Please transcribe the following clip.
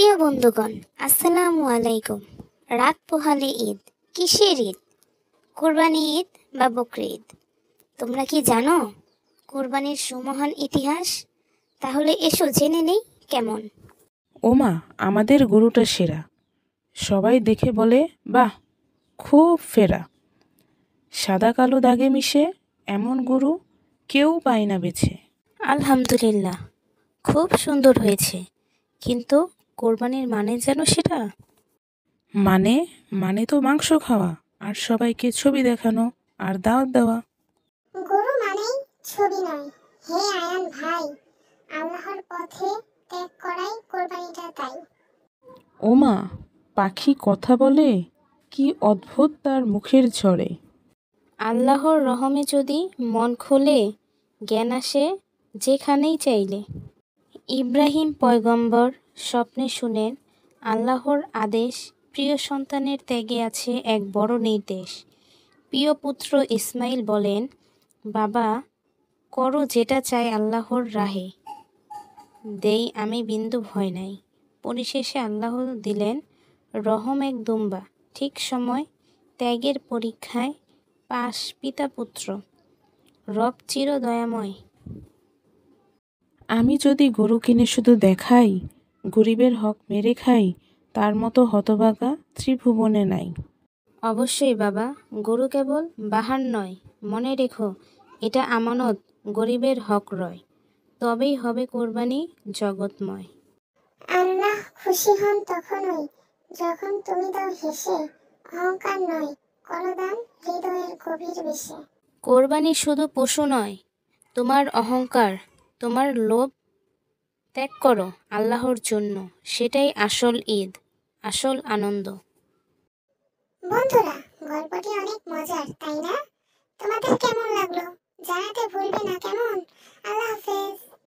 প্রিয় বন্ধুগণ, আসসালামু আলাইকুম। রাত পোহালে ঈদ। কিসের ঈদ? কোরবানি ঈদ বা বকরি ঈদ। তোমরা কি জানো কোরবানির সুমহান ইতিহাস? তাহলে এসো জেনে নেই কেমন। ওমা, আমাদের গরুটা সেরা। সবাই দেখে বলে, বাহ, খুব ফেরা। সাদা কালো দাগে মিশে এমন গরু কেউ পায় না বেছে। আলহামদুলিল্লাহ, খুব সুন্দর হয়েছে, কিন্তু কোরবানির মানে যেন সেটা। মানে মানে তো মাংস খাওয়া আর সবাইকে ছবি দেখানো আর দাওয়াত দেওয়া। গরু মানেই ছবি নয়, হে আয়ান ভাই, আল্লাহর পথে ত্যাগ করাই কোরবানিটা তাই। ওমা, পাখি কথা বলে, কি অদ্ভুত তার মুখের ঝড়ে। আল্লাহর রহমে যদি মন খোলে, জ্ঞান আসে যেখানেই চাইলে। ইব্রাহিম পয়গম্বর স্বপ্নে শুনেন আল্লাহর আদেশ, প্রিয় সন্তানের ত্যাগে আছে এক বড় নির্দেশ। প্রিয় পুত্র ইসমাইল বলেন, বাবা, করো যেটা চাই আল্লাহর রাহে, দেই আমি বিন্দু ভয় নাই। পরিশেষে আল্লাহ দিলেন রহম এক দুম্বা, ঠিক সময় ত্যাগের পরীক্ষায় পাশ পিতা পুত্র, রব চির দয়াময়। আমি যদি গরু কিনে শুধু দেখাই, গরিবের হক মেরে খাই, তার মতো হতভাগা ত্রিভুবনে নাই। অবশ্যই বাবা, গরু কেবল বাহার নয়, মনে রেখো এটা আমানত, গরিবের হক রয়, তবেই হবে কোরবানি জগৎময়। আল্লাহ খুশি হন তখনই যখন তুমি দাও হেসে, অহংকার নয়, করো দান হৃদয়ের গভীর বেশে। কোরবানি শুধু পশু নয়, তোমার অহংকার, তোমার লোভ ত্যাগ করো আল্লাহর জন্য, সেটাই আসল ঈদ, আসল আনন্দ। বন্ধুরা, গল্পটি অনেক মজার, তাই না? তোমাদের কেমন লাগলো